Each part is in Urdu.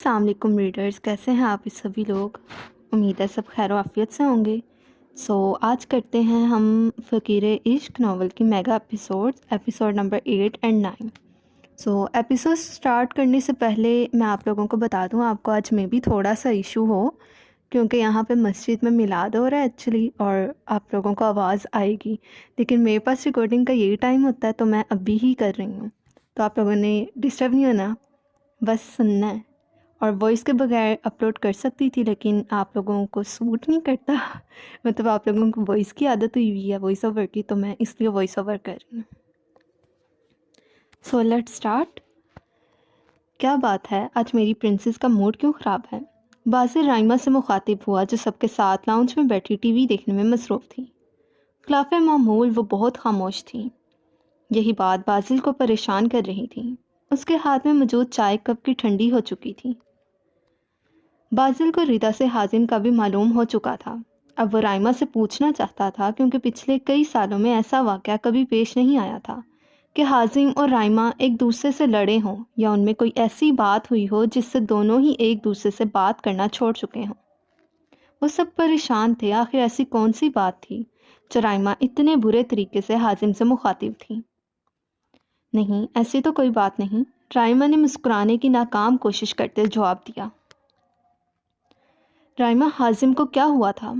السلام علیکم ریڈرز، کیسے ہیں آپ سبھی لوگ؟ امید ہے سب خیر و عافیت سے ہوں گے۔ آج کرتے ہیں ہم فقیر عشق ناول کی میگا ایپیسوڈ نمبر 8 اور 9۔ ایپیسوڈ سٹارٹ کرنے سے پہلے میں آپ لوگوں کو بتا دوں، آپ کو آج میں بھی تھوڑا سا ایشو ہو کیونکہ یہاں پہ مسجد میں میلاد ہو رہا ہے ایکچولی، اور آپ لوگوں کو آواز آئے گی، لیکن میرے پاس ریکارڈنگ کا یہی ٹائم ہوتا ہے تو میں ابھی ہی کر رہی ہوں، تو آپ لوگوں نے ڈسٹرب نہیں ہونا، بس سننا ہے۔ اور وائس کے بغیر اپلوڈ کر سکتی تھی لیکن آپ لوگوں کو سوٹ نہیں کرتا مطلب آپ لوگوں کو وائس کی عادت ہوئی ہے وائس اوور کی، تو میں اس لیے وائس اوور کر رہی ہوں۔ Let start. کیا بات ہے، آج میری پرنسس کا موڈ کیوں خراب ہے؟ بازل رائمہ سے مخاطب ہوا جو سب کے ساتھ لاؤنج میں بیٹھی ٹی وی دیکھنے میں مصروف تھی۔ خلاف معمول وہ بہت خاموش تھی۔ یہی بات بازل کو پریشان کر رہی تھی۔ اس کے ہاتھ میں موجود چائے کپ کی ٹھنڈی ہو چکی تھی۔ بازل کو ردا سے حازم کا بھی معلوم ہو چکا تھا۔ اب وہ رائمہ سے پوچھنا چاہتا تھا کیونکہ پچھلے کئی سالوں میں ایسا واقعہ کبھی پیش نہیں آیا تھا کہ حازم اور رائمہ ایک دوسرے سے لڑے ہوں یا ان میں کوئی ایسی بات ہوئی ہو جس سے دونوں ہی ایک دوسرے سے بات کرنا چھوڑ چکے ہوں۔ وہ سب پریشان تھے، آخر ایسی کون سی بات تھی جو رائمہ اتنے برے طریقے سے حازم سے مخاطب تھی؟ نہیں، ایسی تو کوئی بات نہیں، رائمہ نے مسکرانے کی ناکام کوشش کرتے جواب دیا۔ رائمہ، حازم کو کیا ہوا تھا؟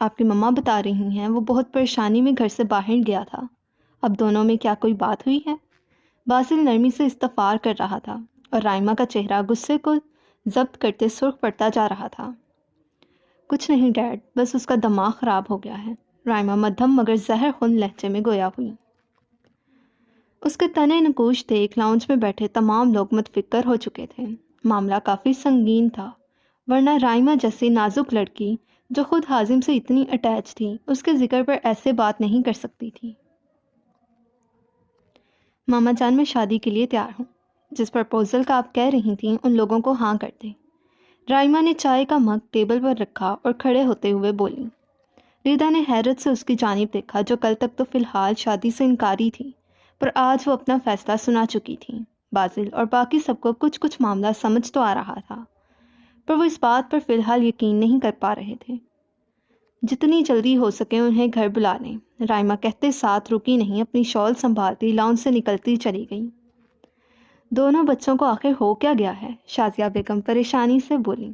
آپ کی مما بتا رہی ہیں وہ بہت پریشانی میں گھر سے باہر گیا تھا۔ اب دونوں میں کیا کوئی بات ہوئی ہے؟ بازل نرمی سے استفسار کر رہا تھا اور رائمہ کا چہرہ غصے کو ضبط کرتے سرخ پڑتا جا رہا تھا۔ کچھ نہیں ڈیڈ، بس اس کا دماغ خراب ہو گیا ہے، رائمہ مدھم مگر زہر خون لہجے میں گویا ہوئی۔ اس کے تنے نقوش دیکھ لاؤنج میں بیٹھے تمام لوگ متفکر ہو چکے تھے۔ معاملہ کافی سنگین تھا، ورنہ رائمہ جیسی نازک لڑکی جو خود حازم سے اتنی اٹیچ تھی اس کے ذکر پر ایسے بات نہیں کر سکتی تھی۔ ماما جان، میں شادی کے لیے تیار ہوں، جس پرپوزل کا آپ کہہ رہی تھیں ان لوگوں کو ہاں کر دیں۔ رائمہ نے چائے کا مگ ٹیبل پر رکھا اور کھڑے ہوتے ہوئے بولی۔ ریدا نے حیرت سے اس کی جانب دیکھا جو کل تک تو فی الحال شادی سے انکاری تھی، پر آج وہ اپنا فیصلہ سنا چکی تھی۔ بازل اور باقی سب کو کچھ معاملہ سمجھ تو آ رہا تھا، پر وہ اس بات پر فی الحال یقین نہیں کر پا رہے تھے۔ جتنی جلدی ہو سکے انہیں گھر بلا لیں، رائمہ کہتے ساتھ رکی نہیں، اپنی شال سنبھالتی لاؤنج سے نکلتی چلی گئی۔ دونوں بچوں کو آخر ہو کیا گیا ہے؟ شازیہ بیگم پریشانی سے بولی۔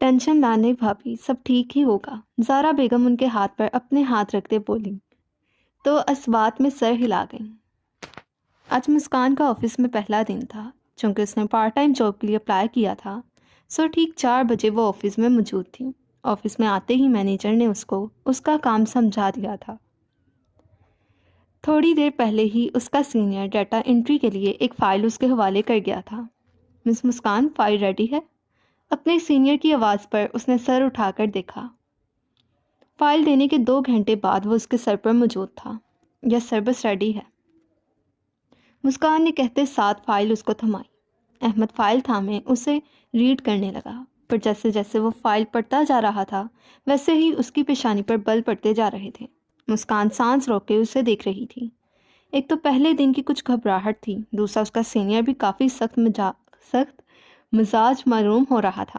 ٹینشن لانے بھابھی، سب ٹھیک ہی ہوگا، زارا بیگم ان کے ہاتھ پر اپنے ہاتھ رکھتے بولی تو اسوات میں سر ہلا گئی۔ آج مسکان کا آفس میں پہلا دن تھا، چونکہ اس نے پارٹ ٹائم جاب کے لیے اپلائی کیا تھا، ٹھیک 4 بجے وہ آفس میں موجود تھی۔ آفس میں آتے ہی مینیجر نے اس کو اس کا کام سمجھا دیا تھا۔ تھوڑی دیر پہلے ہی اس کا سینئر ڈیٹا انٹری کے لیے ایک فائل اس کے حوالے کر گیا تھا۔ مس مسکان، فائل ریڈی ہے؟ اپنے سینئر کی آواز پر اس نے سر اٹھا کر دیکھا۔ فائل دینے کے 2 گھنٹے بعد وہ اس کے سر پر موجود تھا۔ یس سر، بس ریڈی ہے، مسکان نے کہتے ساتھ فائل اس کو تھمائی۔ احمد فائل تھامے اسے ریڈ کرنے لگا، پر جیسے جیسے وہ فائل پڑھتا جا رہا تھا ویسے ہی اس کی پیشانی پر بل پڑتے جا رہے تھے۔ مسکان سانس روک کے اسے دیکھ رہی تھی۔ ایک تو پہلے دن کی کچھ گھبراہٹ تھی، دوسرا اس کا سینئر بھی کافی سخت مزاج معلوم ہو رہا تھا۔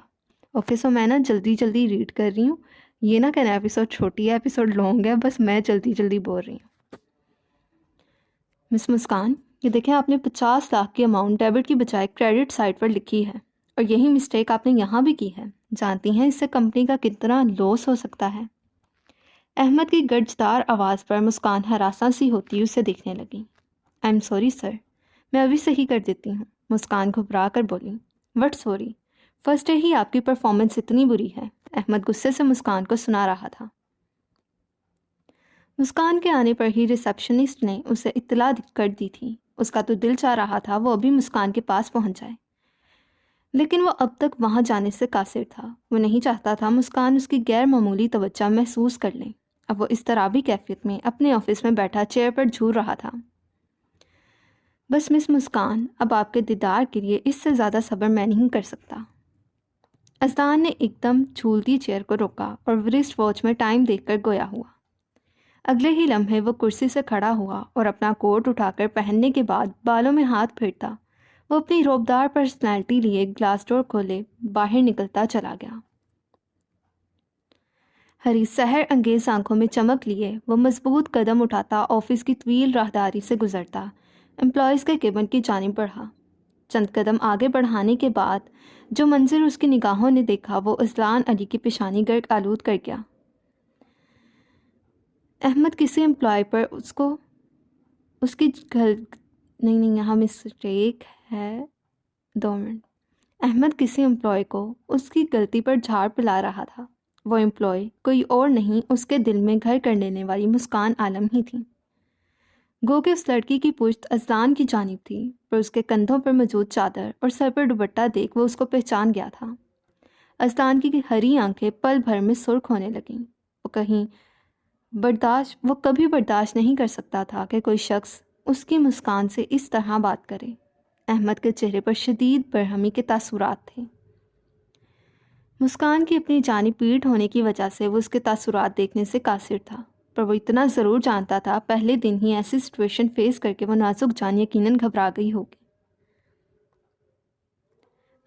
اوکے، میں نا جلدی ریڈ کر رہی ہوں، یہ نہ کہنا ایپیسوڈ چھوٹی ہے، ایپیسوڈ لانگ ہے، بس میں جلدی بول رہی ہوں۔ مس مسکان، یہ دیکھیں، آپ نے 50 لاکھ کی اماؤنٹ ڈیبٹ کی بجائے کریڈٹ سائٹ پر لکھی ہے، اور یہی مسٹیک آپ نے یہاں بھی کی ہے۔ جانتی ہیں اس سے کمپنی کا کتنا لاس ہو سکتا ہے؟ احمد کی گرجدار آواز پر مسکان ہراساں سی ہوتی اسے دیکھنے لگی۔ آئی ایم سوری سر، میں ابھی صحیح کر دیتی ہوں، مسکان گھبرا کر بولی۔ What sorry? فرسٹ ڈے ہی آپ کی پرفارمنس اتنی بری ہے، احمد غصے سے مسکان کو سنا رہا تھا۔ مسکان کے آنے پر ہی ریسیپشنسٹ نے اسے اطلاع کر دی تھی۔ اس کا تو دل چاہ رہا تھا وہ ابھی مسکان کے پاس پہنچ جائے، لیکن وہ اب تک وہاں جانے سے قاصر تھا۔ وہ نہیں چاہتا تھا مسکان اس کی غیر معمولی توجہ محسوس کر لیں۔ اب وہ اضطرابی کیفیت میں اپنے آفس میں بیٹھا چیئر پر جھول رہا تھا۔ بس مس مسکان، اب آپ کے دیدار کے لیے اس سے زیادہ صبر میں نہیں کر سکتا۔ اذان نے ایک دم جھولتی چیئر کو روکا اور ورسٹ واچ میں ٹائم دیکھ کر گویا ہوا۔ اگلے ہی لمحے وہ کرسی سے کھڑا ہوا اور اپنا کوٹ اٹھا کر پہننے کے بعد بالوں میں ہاتھ پھیرتا وہ اپنی روبدار پرسنالٹی لیے گلاس ڈور کھولے باہر نکلتا چلا گیا۔ ہری سحر انگیز آنکھوں میں چمک لیے وہ مضبوط قدم اٹھاتا آفس کی طویل راہداری سے گزرتا امپلائیز کے کیبن کی جانب بڑھا۔ چند قدم آگے بڑھانے کے بعد جو منظر اس کی نگاہوں نے دیکھا وہ اذلان علی کی پیشانی گرد آلود کر گیا۔ احمد کسی امپلائی پر اس کی نہیں یہاں مسٹیک ہے، 2 منٹ۔ احمد کسی امپلائی کو اس کی غلطی پر جھاڑ پلا رہا تھا۔ وہ امپلائی کوئی اور نہیں اس کے دل میں گھر کر لینے والی مسکان عالم ہی تھی۔ گو کہ اس لڑکی کی پشت اذلان کی جانب تھی، پر اس کے کندھوں پر موجود چادر اور سر پر دوپٹہ دیکھ وہ اس کو پہچان گیا تھا۔ اذلان کی ہری آنکھیں پل بھر میں سرخ ہونے لگیں۔ وہ کبھی برداشت نہیں کر سکتا تھا کہ کوئی شخص اس کی مسکان سے اس طرح بات کرے۔ احمد کے چہرے پر شدید برہمی کے تاثرات تھے۔ مسکان کی اپنی جانب پیٹ ہونے کی وجہ سے وہ اس کے تاثرات دیکھنے سے قاصر تھا، پر وہ اتنا ضرور جانتا تھا پہلے دن ہی ایسی سچویشن فیس کر کے وہ نازک جان یقیناً گھبرا گئی ہوگی۔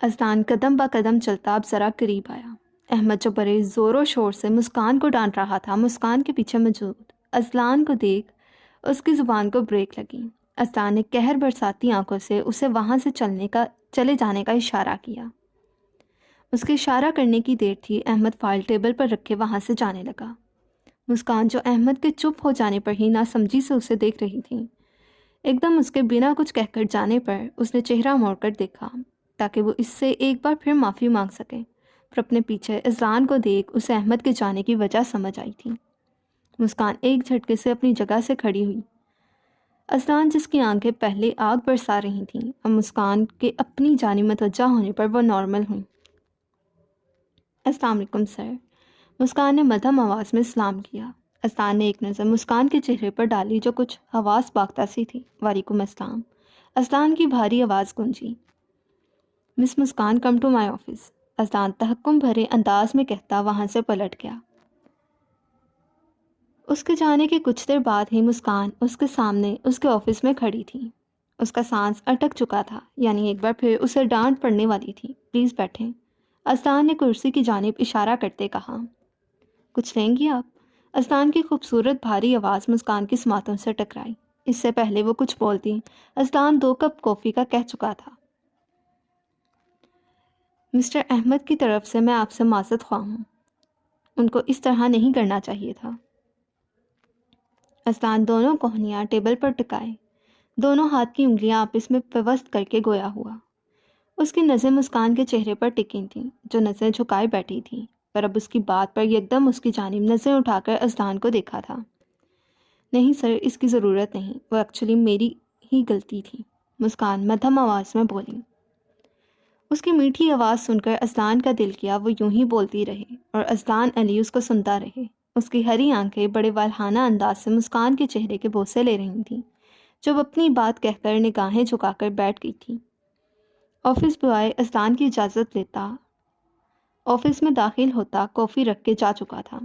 اذلان قدم با قدم چلتا اب ذرا قریب آیا۔ احمد جو بڑے زور و شور سے مسکان کو ڈانٹ رہا تھا، مسکان کے پیچھے موجود اذلان کو دیکھ اس کی زبان کو بریک لگی۔ اذلان نے قہر برساتی آنکھوں سے اسے وہاں سے چلے جانے کا اشارہ کیا۔ اس کے اشارہ کرنے کی دیر تھی، احمد فائل ٹیبل پر رکھے وہاں سے جانے لگا۔ مسکان جو احمد کے چپ ہو جانے پر ہی ناسمجھی سے اسے دیکھ رہی تھی، ایک دم اس کے بنا کچھ کہہ کر جانے پر اس نے چہرہ موڑ کر دیکھا تاکہ وہ اس سے ایک بار پھر معافی مانگ سکے، پر اپنے پیچھے اذلان کو دیکھ اسے احمد کے جانے کی وجہ سمجھ آئی تھی۔ مسکان ایک جھٹکے سے اپنی جگہ سے کھڑی ہوئی۔ اذلان جس کی آنکھیں پہلے آگ برسا رہی تھیں، اب مسکان کے اپنی جانب متوجہ ہونے پر وہ نارمل ہوئیں۔ السلام علیکم سر، مسکان نے مدھم آواز میں سلام کیا۔ اذلان نے ایک نظر مسکان کے چہرے پر ڈالی جو کچھ حواس باختہ سی تھی۔ وعلیکم السلام، اذلان کی بھاری آواز گونجی۔ Miss Muskan come to my office, Azlan تحکم بھرے انداز میں کہتا وہاں سے پلٹ گیا۔ اس کے جانے کے کچھ دیر بعد ہی مسکان اس کے سامنے اس کے آفس میں کھڑی تھی۔ اس کا سانس اٹک چکا تھا، یعنی ایک بار پھر اسے ڈانٹ پڑنے والی تھی۔ پلیز بیٹھیں، اذلان نے کرسی کی جانب اشارہ کرتے کہا۔ کچھ لیں گی آپ؟ اذلان کی خوبصورت بھاری آواز مسکان کی سماعتوں سے ٹکرائی۔ اس سے پہلے وہ کچھ بولتی اذلان 2 کپ کافی کا کہہ چکا تھا۔ مسٹر احمد کی طرف سے میں آپ سے معذرت خواہ ہوں، ان کو اس طرح نہیں کرنا چاہیے تھا۔ اذلان دونوں کوہنیاں ٹیبل پر ٹکائے، دونوں ہاتھ کی انگلیاں آپس میں پیوست کر کے گویا ہوا۔ اس کی نظریں مسکان کے چہرے پر ٹکی تھیں جو نظریں جھکائے بیٹھی تھی، پر اب اس کی بات پر یکدم اس کی جانب نظریں اٹھا کر اذلان کو دیکھا تھا۔ نہیں سر، اس کی ضرورت نہیں، وہ ایکچولی میری ہی غلطی تھی، مسکان مدھم آواز میں بولی۔ اس کی میٹھی آواز سن کر اذلان کا دل کیا وہ یوں ہی بولتی رہے اور اذلان علی اس کو سنتا رہے۔ اس کی ہری آنکھیں بڑے والہانہ انداز سے مسکان کے چہرے کے بوسے لے رہی تھیں جو اپنی بات کہہ کر نگاہیں جھکا کر بیٹھ گئی تھی۔ آفس بوائے اذلان کی اجازت لیتا آفس میں داخل ہوتا کافی رکھ کے جا چکا تھا۔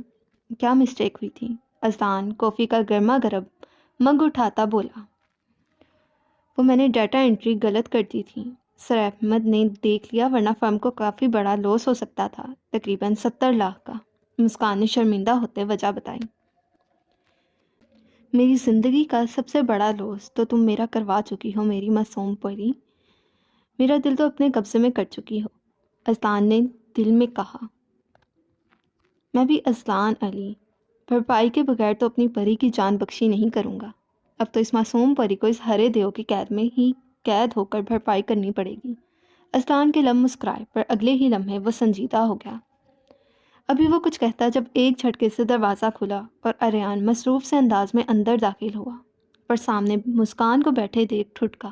کیا مسٹیک ہوئی تھی؟ اذلان کافی کا گرما گرم مگ اٹھاتا بولا۔ وہ میں نے ڈیٹا انٹری غلط کر دی تھی سر، احمد نے دیکھ لیا ورنہ فرم کو کافی بڑا لاس ہو سکتا تھا، تقریباً 70 لاکھ کا۔ مسکان نے شرمندہ ہوتے وجہ بتائی۔ میری زندگی کا سب سے بڑا لاس تو تم میرا کروا چکی ہو میری معصوم پری، میرا دل تو اپنے قبضے میں کر چکی ہو، اذلان نے دل میں کہا۔ میں بھی اذلان علی، بھرپائی کے بغیر تو اپنی پری کی جان بخشی نہیں کروں گا۔ اب تو اس معصوم پری کو اس ہرے دیو کی قید میں ہی قید ہو کر بھرپائی کرنی پڑے گی۔ اذلان کے لب مسکرائے، پر اگلے ہی لمحے وہ سنجیدہ ہو گیا۔ ابھی وہ کچھ کہتا جب ایک جھٹکے سے دروازہ کھلا اور اریان مصروف سے انداز میں اندر داخل ہوا، پر سامنے مسکان کو بیٹھے دیکھ ٹھٹکا۔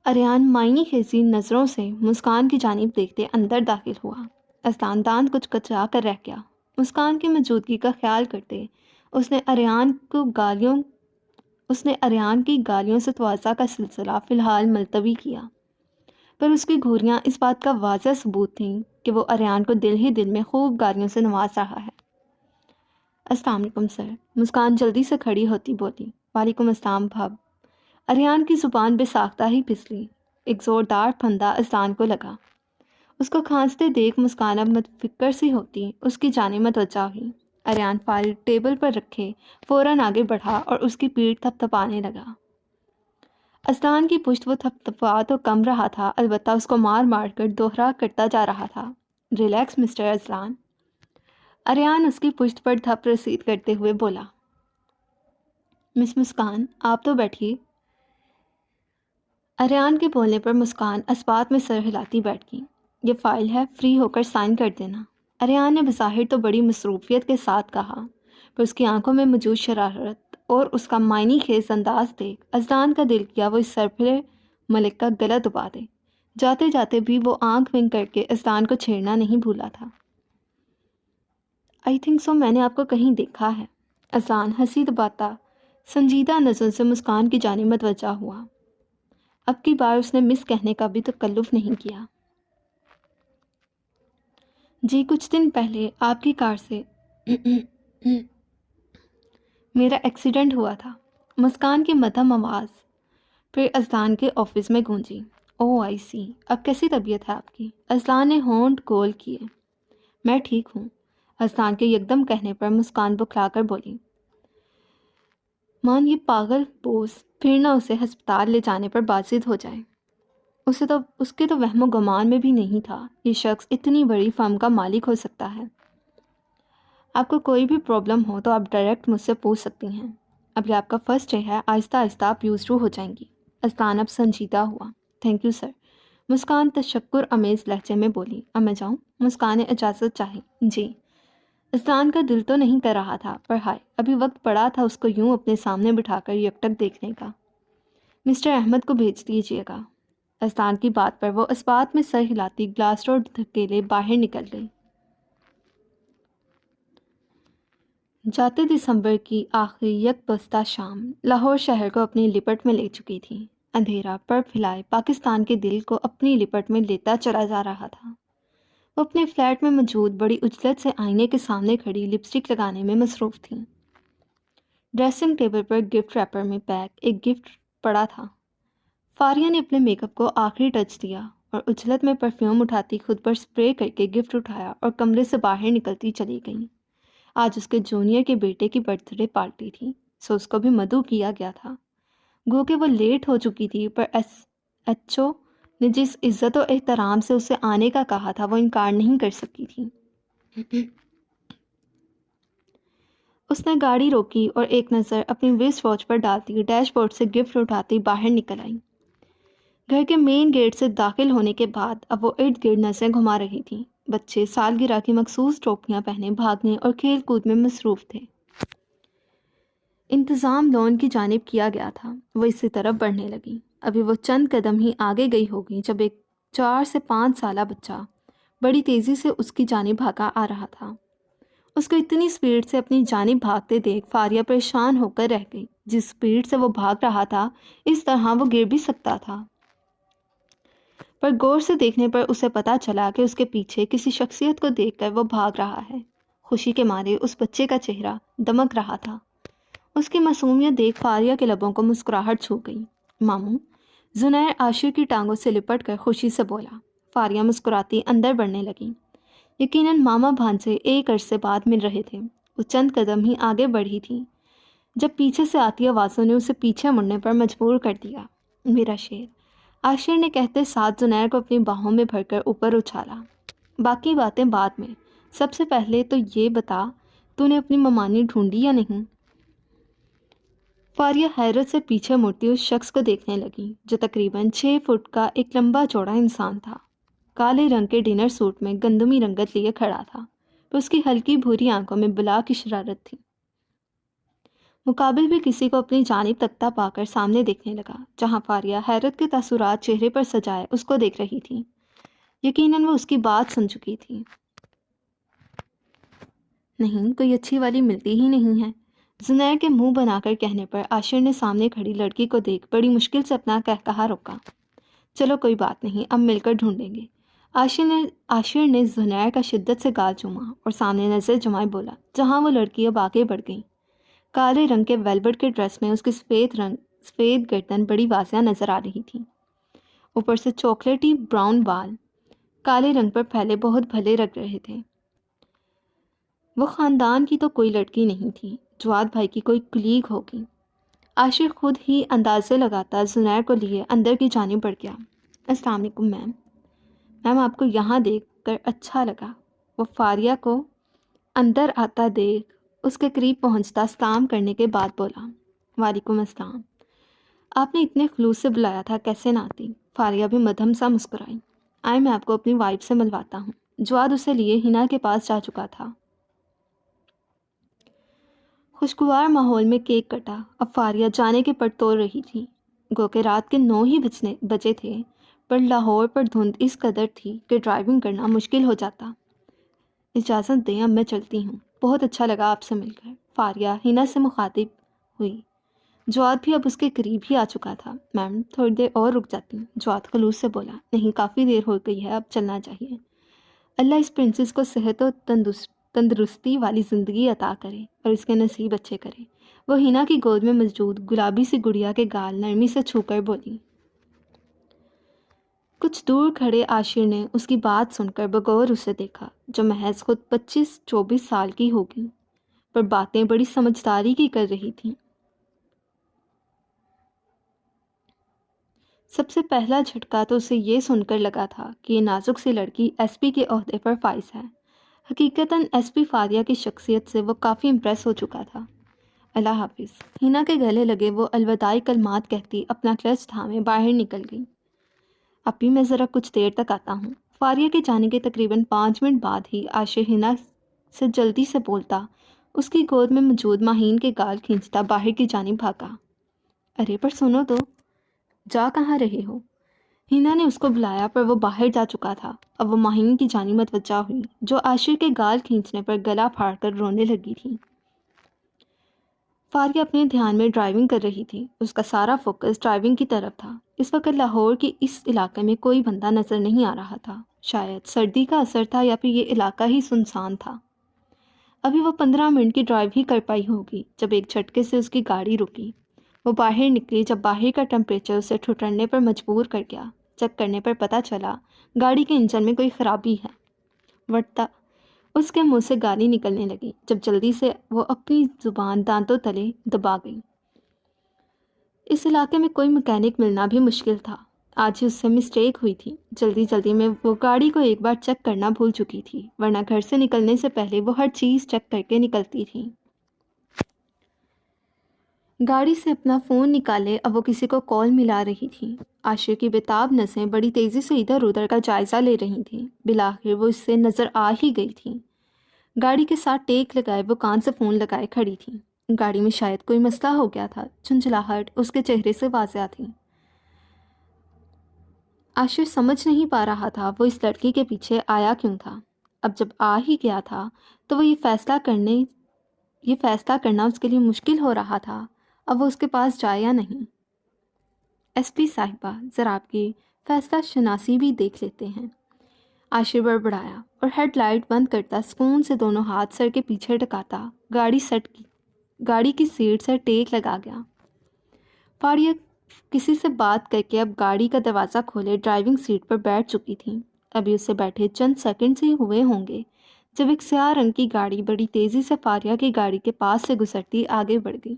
اریان معنی خیزی نظروں سے مسکان کی جانب دیکھتے اندر داخل ہوا۔ اذلان دانت کچھ کچا کر رہ گیا۔ مسکان کی موجودگی کا خیال کرتے اس نے اریان کی گالیوں سے تواضع کا سلسلہ فی الحال ملتوی کیا، پر اس کی گھوریاں اس بات کا واضح ثبوت تھیں کہ وہ اریان کو دل ہی دل میں خوب گالیوں سے نواز رہا ہے۔ السلام علیکم سر، مسکان جلدی سے کھڑی ہوتی بولی۔ وعلیکم السلام بھاب۔ اریان کی زبان بے ساختہ ہی پھسلی۔ ایک زوردار پھندا اسلان کو لگا۔ اس کو کھانستے دیکھ مسکان اب متفکر سی ہوتی اس کی جانب متوجہ ہوئی۔ اریان فائل ٹیبل پر رکھے فوراً آگے بڑھا اور اس کی پیٹھ تھپتھپانے لگا۔ اسلان کی پشت وہ تھپتھپا تو کم رہا تھا، البتہ اس کو مار مار کر دوہرا کرتا جا رہا تھا۔ Relax mister Aslan. اریان اس کی پشت پر دھپ رسید کرتے ہوئے بولا۔ مس مسکان آپ تو بیٹھیے۔ اریان کے بولنے پر مسکان اسبات میں سر ہلاتی بیٹھ گئی۔ یہ فائل ہے، فری ہو کر سائن کر دینا۔ اریان نے بظاہر تو بڑی مصروفیت کے ساتھ کہا، پر اس کی آنکھوں میں موجود شرارت اور اس کا معنی خیز انداز دیکھ اسلان کا دل کیا وہ اس سرپھرے ملک کا گلا دبا دے۔ جاتے جاتے بھی وہ آنکھ ونک کر کے اسلان کو چھیڑنا نہیں بھولا تھا۔ آئی تھنک سو میں نے آپ کو کہیں دیکھا ہے۔ اسلان ہنسی دباتا سنجیدہ نظر سے مسکان کی جانب متوجہ ہوا۔ اب کی بار اس نے مس کہنے کا بھی تکلف نہیں کیا۔ جی کچھ دن پہلے آپ کی کار سے میرا ایکسیڈنٹ ہوا تھا۔ مسکان کی مدھم آواز پھر اسلان کے آفس میں گونجی۔ او آئی سی، اب کیسی طبیعت ہے آپ کی؟ اسلان نے ہونٹ گول کیے۔ میں ٹھیک ہوں۔ اسلان کے یکدم کہنے پر مسکان بکھلا کر بولی، مان یہ پاگل بوس پھر نہ اسے ہسپتال لے جانے پر بازد ہو جائے۔ اس کے تو وہم و گمان میں بھی نہیں تھا یہ شخص اتنی بڑی فرم کا مالک ہو سکتا ہے۔ آپ کو کوئی بھی پرابلم ہو تو آپ ڈائریکٹ مجھ سے پوچھ سکتی ہیں۔ اب یہ آپ کا فرسٹ ڈے ہے، آہستہ آہستہ آپ یوز ٹو ہو جائیں گی۔ اسلان اب سنجیدہ ہوا۔ Thank you sir. مسکان تشکر امیز لہجے میں بولی۔ اب میں جاؤں؟ مسکان نے اجازت چاہی۔ جی۔ اسلان کا دل تو نہیں کر رہا تھا، پر ہائے ابھی وقت پڑا تھا اس کو یوں اپنے سامنے بٹھا کر یکٹک دیکھنے کا۔ مسٹر احمد کو بھیج دیجیے گا۔ اسلان کی بات پر وہ اسبات میں سر ہلاتی گلاس روڈ دھکیلے باہر نکل گئی۔ جاتے دسمبر کی آخری یک بستہ شام لاہور شہر کو اپنی لپٹ میں لے چکی تھی۔ اندھیرا پر پھیلائے پاکستان کے دل کو اپنی لپٹ میں لیتا چلا جا رہا تھا۔ وہ اپنے فلیٹ میں موجود بڑی عجلت سے آئینے کے سامنے کھڑی لپسٹک لگانے میں مصروف تھیں۔ ڈریسنگ ٹیبل پر گفٹ ریپر میں پیک ایک گفٹ پڑا تھا۔ فاریہ نے اپنے میک اپ کو آخری ٹچ دیا اور اجلت میں پرفیوم اٹھاتی خود پر سپرے کر کے گفٹ اٹھایا اور کمرے سے باہر نکلتی چلی گئی۔ آج اس کے جونیئر کے بیٹے کی برتھ ڈے پارٹی تھی، سو اس کو بھی مدعو کیا گیا تھا۔ گو کہ وہ لیٹ ہو چکی تھی، پر ایچ او نے جس عزت و احترام سے اسے آنے کا کہا تھا وہ انکار نہیں کر سکی تھی۔ اس نے گاڑی روکی اور ایک نظر اپنی ویسٹ واچ پر ڈالتی ڈیش بورڈ سے گفٹ اٹھاتی باہر نکل آئی۔ گھر کے مین گیٹ سے داخل ہونے کے بعد اب وہ ارد گرد نظریں گھما رہی تھی۔ بچے سالگرہ کی مخصوص ٹوپیاں پہنے بھاگنے اور کھیل کود میں مصروف تھے۔ انتظام لون کی جانب کیا گیا تھا، وہ اسی طرف بڑھنے لگی۔ ابھی وہ چند قدم ہی آگے گئی ہوگی جب ایک 4 سے 5 سالہ بچہ بڑی تیزی سے اس کی جانب بھاگا آ رہا تھا۔ اس کو اتنی سپیڈ سے اپنی جانب بھاگتے دیکھ فاریہ پریشان ہو کر رہ گئی۔ جس سپیڈ سے وہ بھاگ رہا تھا اس طرح وہ گر بھی سکتا تھا، پر غور سے دیکھنے پر اسے پتا چلا کہ اس کے پیچھے کسی شخصیت کو دیکھ کر وہ بھاگ رہا ہے۔ خوشی کے مارے اس بچے کا چہرہ دمک رہا تھا۔ اس کی معصومیت دیکھ فاریہ کے لبوں کو مسکراہٹ چھو گئی۔ ماموں، زنیر عاشر کی ٹانگوں سے لپٹ کر خوشی سے بولا۔ فاریہ مسکراتی اندر بڑھنے لگی۔ یقیناً ماما بھانجے ایک عرصے بعد مل رہے تھے۔ وہ چند قدم ہی آگے بڑھی تھی جب پیچھے سے آتی آوازوں نے اسے پیچھے مڑنے پر مجبور کر دیا۔ میرا شیر، عاشر نے کہتے ساتھ زنیر کو اپنی باہوں میں بھر کر اوپر اچھالا۔ باقی باتیں بعد میں، سب سے پہلے تو یہ بتا تو نے اپنی ممانی ڈھونڈی یا نہیں؟ فاریہ حیرت سے پیچھے مڑتی اس شخص کو دیکھنے لگی جو تقریباً 6 فٹ کا ایک لمبا چوڑا انسان تھا۔ کالے رنگ کے ڈنر سوٹ میں گندمی رنگت لیے کھڑا تھا، تو اس کی ہلکی بھوری آنکھوں میں بلا کی شرارت تھی۔ مقابل بھی کسی کو اپنی جانب تکتا پا کر سامنے دیکھنے لگا، جہاں فاریہ حیرت کے تاثرات چہرے پر سجائے اس کو دیکھ رہی تھی۔ یقیناً وہ اس کی بات سن چکی تھی۔ نہیں، کوئی اچھی والی ملتی ہی نہیں ہے، زنیر کے منہ بنا کر کہنے پر عاشر نے سامنے کھڑی لڑکی کو دیکھ بڑی مشکل سے اپنا قہقہا روکا۔ چلو کوئی بات نہیں، اب مل کر ڈھونڈیں گے۔ عاشر نے زنیر کا شدت سے گال چوما اور سامنے نظر جمائے بولا، جہاں وہ لڑکی اب آگے بڑھ گئی۔ کالے رنگ کے ویلوٹ کے ڈریس میں اس کی سفید گردن بڑی واضح نظر آ رہی تھی، اوپر سے چاکلیٹی براؤن بال کالے رنگ پر پھیلے بہت بھلے لگ رہے تھے۔ وہ خاندان کی تو کوئی لڑکی نہیں تھی، جواد بھائی کی کوئی کلیگ ہوگی۔ عاشق خود ہی اندازے لگاتا زنیر کو لیے اندر کی جانب بڑھ گیا۔ السلام علیکم میم۔ میم آپ کو یہاں دیکھ کر اچھا لگا۔ وہ فاریہ کو اندر آتا دیکھ اس کے قریب پہنچتا سلام کرنے کے بعد بولا، وعلیکم السلام۔ آپ نے اتنے خلوص سے بلایا تھا، کیسے نہ آتی؟ فاریہ بھی مدھم سا مسکرائی۔ آئے میں آپ کو اپنی وائف سے ملواتا ہوں۔ جواد اسے لیے ہنا کے پاس جا چکا تھا۔ خوشگوار ماحول میں کیک کٹا۔ اب فاریہ جانے کے پٹ توڑ رہی تھی، گو کہ رات کے 9 ہی بجے تھے، پر لاہور پر دھند اس قدر تھی کہ ڈرائیونگ کرنا مشکل ہو جاتا۔ اجازت دیں، اب میں چلتی ہوں۔ بہت اچھا لگا آپ سے مل کر، فاریہ ہنا سے مخاطب ہوئی۔ جواد بھی اب اس کے قریب ہی آ چکا تھا۔ میم تھوڑی دیر اور رک جاتی ہوں، جواد خلوص سے بولا۔ نہیں، کافی دیر ہو گئی ہے، اب چلنا چاہیے۔ اللہ اس پرنسس کو صحت و تندرستی والی زندگی عطا کرے اور اس کے نصیب اچھے کرے۔ وہ ہنا کی گود میں موجود گلابی سی گڑیا کے گال نرمی سے چھو کر بولی۔ کچھ دور کھڑے عاشر نے اس کی بات سن کر بغور اسے دیکھا، جو محض خود 25-24 سال کی ہوگی، پر باتیں بڑی سمجھداری کی کر رہی تھی۔ سب سے پہلا جھٹکا تو اسے یہ سن کر لگا تھا کہ یہ نازک سی لڑکی ایس پی کے عہدے پر فائز ہے۔ حقیقتاً ایس پی فاریہ کی شخصیت سے وہ کافی امپریس ہو چکا تھا۔ اللہ حافظ، ہنا کے گلے لگے وہ الوداعی کلمات کہتی اپنا کلچ تھامے باہر نکل گئی۔ ابھی میں ذرا کچھ دیر تک آتا ہوں۔ فاریہ کے جانے کے تقریباً 5 منٹ بعد ہی عاشر ہنا سے جلدی سے بولتا اس کی گود میں موجود ماہین کے گال کھینچتا باہر کی جانب بھاگا۔ ارے پر سنو تو، جا کہاں رہے ہو؟ ہنا نے اس کو بلایا پر وہ باہر جا چکا تھا۔ اب وہ ماہین کی جانب متوجہ ہوئی، جو عاشر کے گال کھینچنے پر گلا پھاڑ کر رونے لگی تھی۔ فاریہ اپنے دھیان میں ڈرائیونگ کر رہی تھی، اس کا سارا فوکس ڈرائیونگ کی طرف تھا۔ اس وقت لاہور کی اس علاقے میں کوئی بندہ نظر نہیں آ رہا تھا، شاید سردی کا اثر تھا یا پھر یہ علاقہ ہی سنسان تھا۔ ابھی وہ 15 منٹ کی ڈرائیو ہی کر پائی ہوگی جب ایک جھٹکے سے اس کی گاڑی رکی۔ وہ باہر نکلی جب باہر کا ٹمپریچر اسے ٹھٹرنے پر مجبور کر گیا۔ چیک کرنے پر پتہ چلا گاڑی کے انجن میں کوئی خرابی ہے۔ ورتا اس کے منہ سے گالی نکلنے لگی جب جلدی سے وہ اپنی زبان دانتوں تلے دبا گئی۔ اس علاقے میں کوئی مکینک ملنا بھی مشکل تھا۔ آج ہی اس سے مسٹیک ہوئی تھی۔ جلدی میں وہ گاڑی کو ایک بار چیک کرنا بھول چکی تھی، ورنہ گھر سے نکلنے سے پہلے وہ ہر چیز چیک کر کے نکلتی تھی۔ گاڑی سے اپنا فون نکالے اب وہ کسی کو کال ملا رہی تھی۔ عاشر کی بےتاب نظریں بڑی تیزی سے ادھر ادھر کا جائزہ لے رہی تھیں۔ بالآخر وہ اس سے نظر آ ہی گئی تھی۔ گاڑی کے ساتھ ٹیک لگائے وہ کان سے فون لگائے کھڑی تھی۔ گاڑی میں شاید کوئی مسئلہ ہو گیا تھا، جھنجھلاہٹ اس کے چہرے سے واضح تھی۔ عاشر سمجھ نہیں پا رہا تھا وہ اس لڑکی کے پیچھے آیا کیوں تھا۔ اب جب آ ہی گیا تھا تو وہ یہ فیصلہ کرنا اس کے لیے مشکل ہو رہا تھا، اب وہ اس کے پاس جائے یا نہیں۔ ایس پی صاحبہ، ذرا آپ کی فیصلہ شناسی بھی دیکھ لیتے ہیں۔ عاشر بڑبڑایا اور ہیڈ لائٹ بند کرتا سکون سے دونوں ہاتھ سر کے پیچھے ٹکاتا گاڑی کی سیٹ سے ٹیک لگا گیا۔ فاریہ کسی سے بات کر کے اب گاڑی کا دروازہ کھولے ڈرائیونگ سیٹ پر بیٹھ چکی تھی۔ ابھی اسے بیٹھے چند سیکنڈ ہی ہوئے ہوں گے جب ایک سیاہ رنگ کی گاڑی بڑی تیزی سے فاریہ کی گاڑی کے پاس سے گزرتی آگے بڑھ گئی۔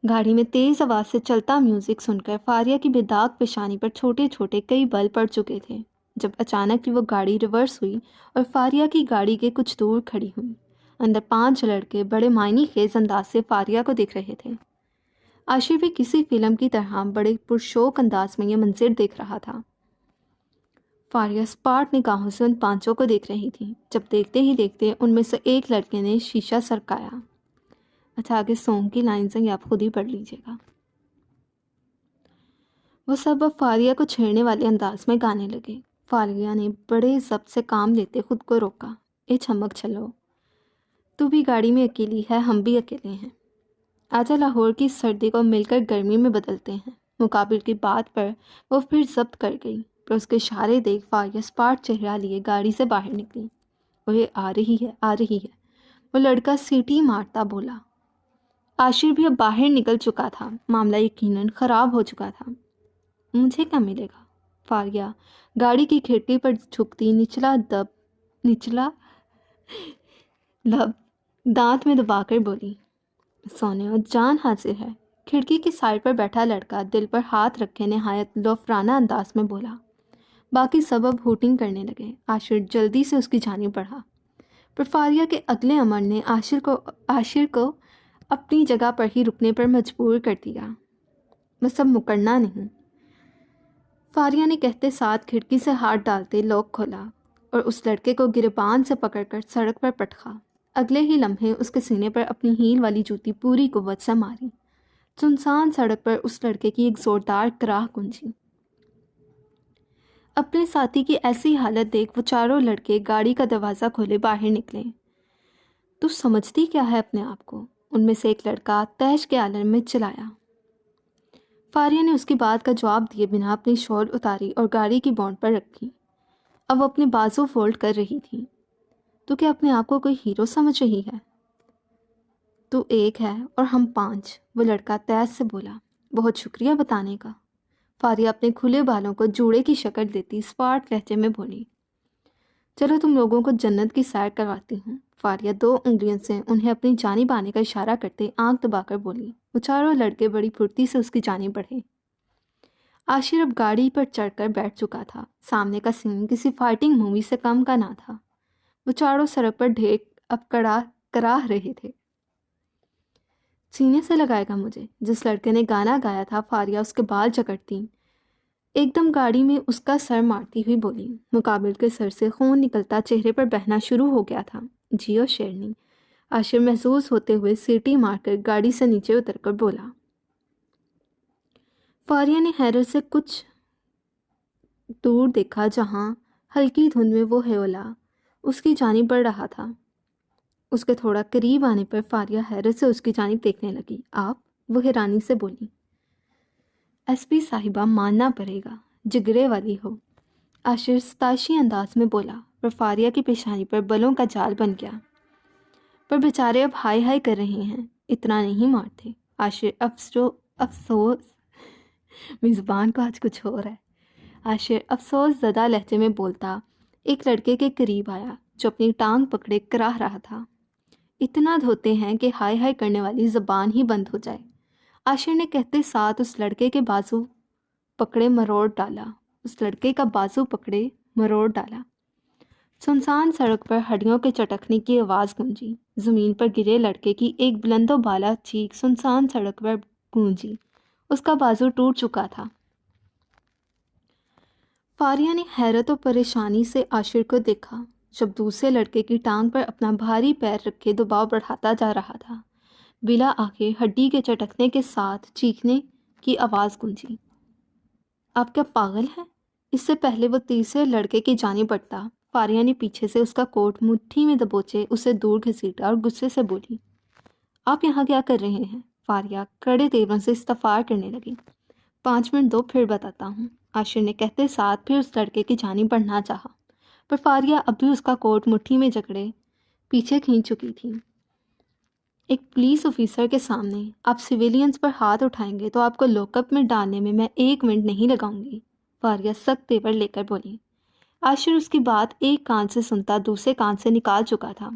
گاڑی میں تیز آواز سے چلتا میوزک سن کر فاریہ کی بے داغ پیشانی پر چھوٹے چھوٹے کئی بل پڑ چکے تھے، جب اچانک وہ گاڑی ریورس ہوئی اور فاریہ کی گاڑی کے کچھ دور کھڑی ہوئی۔ اندر 5 لڑکے بڑے معنی خیز انداز سے فاریہ کو دیکھ رہے تھے۔ عاشر بھی کسی فلم کی طرح بڑے پرشوق انداز میں یہ منظر دیکھ رہا تھا۔ فاریہ اسپاٹ نگاہوں سے ان 5 کو دیکھ رہی تھی، جب دیکھتے ہی دیکھتے ان میں سے ایک لڑکے نے شیشہ سرکایا۔ اچھا، آگے سونگ کی لائنز ہیں، آپ خود ہی پڑھ لیجیے گا۔ وہ سب اب فاریہ کو چھیڑنے والے انداز میں گانے لگے۔ فاریہ نے بڑے ضبط سے کام لیتے خود کو روکا۔ اے چھمک چھلو، تو بھی گاڑی میں اکیلی ہے، ہم بھی اکیلے ہیں۔ آجا لاہور کی سردی کو مل کر گرمی میں بدلتے ہیں۔ مقابل کی بات پر وہ پھر ضبط کر گئی، پر اس کے اشارے دیکھ فاریہ اسپاٹ چہرہ لیے گاڑی سے باہر نکلی۔ وہ آ رہی ہے۔ وہ لڑکا سیٹی مارتا بولا۔ عاشر بھی اب باہر نکل چکا تھا، معاملہ یقیناً خراب ہو چکا تھا۔ مجھے کیا ملے گا؟ فاریہ گاڑی کی کھڑکی پر جھکتی نچلا لب دانت میں دبا کر بولی۔ سونے اور جان حاضر ہے۔ کھڑکی کی سائڈ پر بیٹھا لڑکا دل پر ہاتھ رکھے نہایت لوفرانہ انداز میں بولا۔ باقی سب اب ہوٹنگ کرنے لگے۔ عاشر جلدی سے اس کی جانب بڑھا، پر فاریہ کے اگلے امر نے عاشر کو اپنی جگہ پر ہی رکنے پر مجبور کر دیا۔ بس اب مکرنا نہیں، فاریہ نے کہتے ساتھ کھڑکی سے ہاتھ ڈالتے لاک کھولا اور اس لڑکے کو گریبان سے پکڑ کر سڑک پر پٹکا۔ اگلے ہی لمحے اس کے سینے پر اپنی ہیل والی جوتی پوری قوت سے ماری۔ سنسان سڑک پر اس لڑکے کی ایک زوردار کراہ گونجی۔ اپنے ساتھی کی ایسی حالت دیکھ وہ چاروں لڑکے گاڑی کا دروازہ کھولے باہر نکلے۔ تو سمجھتی کیا ہے اپنے آپ کو؟ ان میں سے ایک لڑکا تیش کے عالم میں چلایا۔ فاریہ نے اس کی بات کا جواب دیے بنا اپنی شال اتاری اور گاڑی کی بونٹ پر رکھی۔ اب وہ اپنے بازو فولڈ کر رہی تھی۔ تو کیا اپنے آپ کو کوئی ہیرو سمجھ رہی ہے؟ تو ایک ہے اور ہم 5، وہ لڑکا تیز سے بولا۔ بہت شکریہ بتانے کا۔ فاریہ اپنے کھلے بالوں کو جوڑے کی شکل دیتی اسپاٹ لہجے میں بولی۔ چلو تم لوگوں کو جنت کی سیر کرواتی ہوں۔ فاریہ 2 انگلیوں سے انہیں اپنی جانب آنے کا اشارہ کرتے آنکھ دبا کر بولی۔ وہ چاروں لڑکے بڑی پھرتی سے اس کی جانب بڑھے۔ عاشر اب گاڑی پر چڑھ کر بیٹھ چکا تھا۔ سامنے کا سین کسی فائٹنگ مووی سے کم کا نہ تھا۔ وہ چاروں سڑک پر ڈھیر اب کراہ رہے تھے۔ سینے سے لگائے گا مجھے؟ جس لڑکے نے گانا گایا تھا فاریہ اس کے بال جکڑتی ایک دم گاڑی میں اس کا سر مارتی ہوئی بولی۔ مقابل کے سر سے خون نکلتا چہرے پر بہنا شروع ہو گیا تھا۔ جیو شیرنی، عاشر محسوس ہوتے ہوئے سیٹی مار کر گاڑی سے نیچے اتر کر بولا۔ فاریہ نے حیرت سے کچھ دور دیکھا جہاں ہلکی دھند میں وہ ہیولا اس کی جانب بڑھ رہا تھا۔ اس کے تھوڑا قریب آنے پر فاریہ حیرت سے اس کی جانب دیکھنے لگی۔ آپ؟ وہ حیرانی سے بولی۔ ایس پی صاحبہ ماننا پڑے گا، جگرے والی ہو، عاشر ستائشی انداز میں بولا، پر فاریہ کی پیشانی پر بلوں کا جال بن گیا۔ پر بیچارے اب ہائی ہائی کر رہے ہیں، اتنا نہیں مارتے۔ عاشر افسوس میری زبان کو آج کچھ ہو رہا ہے۔ عاشر افسوس زدہ لہجے میں بولتا ایک لڑکے کے قریب آیا جو اپنی ٹانگ پکڑے کراہ رہا تھا۔ اتنا دھوتے ہیں کہ ہائی ہائی کرنے والی زبان ہی بند ہو جائے۔ عاشر نے کہتے ساتھ اس لڑکے کے بازو پکڑے مروڑ ڈالا۔ سنسان سڑک پر ہڈیوں کے چٹکنے کی آواز گونجی۔ زمین پر گرے لڑکے کی ایک بلند و بالا چیخ سنسان سڑک پر گونجی۔ اس کا بازو ٹوٹ چکا تھا۔ فاریہ نے حیرت و پریشانی سے عاشر کو دیکھا جب دوسرے لڑکے کی ٹانگ پر اپنا بھاری پیر رکھے دباؤ بڑھاتا جا رہا تھا۔ بلا آخر ہڈی کے چٹکنے کے ساتھ چیخنے کی آواز گونجی۔ آپ کیا پاگل ہیں؟ اس سے پہلے وہ تیسرے لڑکے کی جانب بڑھتا، فاریہ نے پیچھے سے اس کا کوٹ مٹھی میں دبوچے اسے دور گھسیٹا اور غصے سے بولی۔ آپ یہاں کیا کر رہے ہیں؟ فاریہ کڑے تیوروں سے استفسار کرنے لگی۔ 5 منٹ دو پھر بتاتا ہوں، عاشر نے کہتے ساتھ پھر اس لڑکے کی جانب بڑھنا چاہا، پر فاریہ اب بھی اس کا کوٹ مٹھی میں جکڑے پیچھے کھینچ چکی تھی۔ ایک پولیس آفیسر کے سامنے آپ سویلینز پر ہاتھ اٹھائیں گے تو آپ کو لوک اپ میں ڈالنے میں 1 منٹ نہیں لگاؤں گی، فاریہ سخت تیور لے کر بولی۔ عاشر اس کی بات ایک کان سے سنتا دوسرے کان سے نکال چکا تھا۔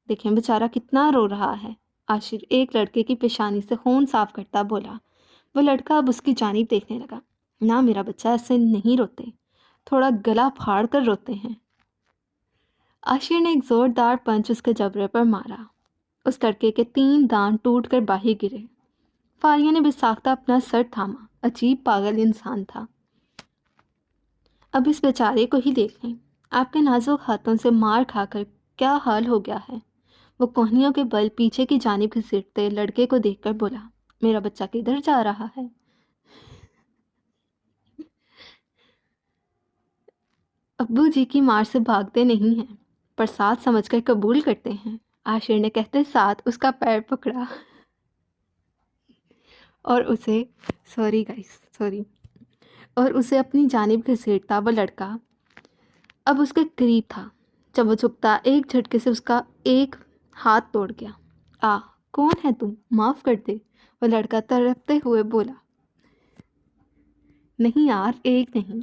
دیکھیں بیچارہ کتنا رو رہا ہے، عاشر ایک لڑکے کی پیشانی سے خون صاف کرتا بولا۔ وہ لڑکا اب اس کی جانب دیکھنے لگا۔ نہ میرا بچہ ایسے نہیں روتے، تھوڑا گلا پھاڑ کر روتے ہیں۔ عاشر نے ایک زوردار پنچ اس کے جبڑے پر مارا۔ اس لڑکے کے 3 دانت ٹوٹ کر باہر گرے۔ فاریہ نے بے ساختہ اپنا سر تھاما۔ عجیب پاگل انسان تھا۔ اب اس بیچارے کو ہی دیکھ لیں، آپ کے نازک ہاتھوں سے مار کھا کر کیا حال ہو گیا ہے۔ وہ کوہنیوں کے بل پیچھے کی جانب گھسیٹتے لڑکے کو دیکھ کر بولا۔ میرا بچہ کدھر جا رہا ہے؟ ابو جی کی مار سے بھاگتے نہیں ہیں، پر ساتھ سمجھ کر قبول کرتے ہیں، عاشر نے کہتے ساتھ اس کا پیر پکڑا اور اسے اپنی جانب گھسیٹتا۔ وہ لڑکا اب اس کے قریب تھا۔ جب وہ جھکتا ایک جھٹکے سے اس کا ایک ہاتھ توڑ گیا۔ کون ہے تم؟ معاف کر دے، وہ لڑکا تڑپتے ہوئے بولا۔ نہیں یار، ایک نہیں،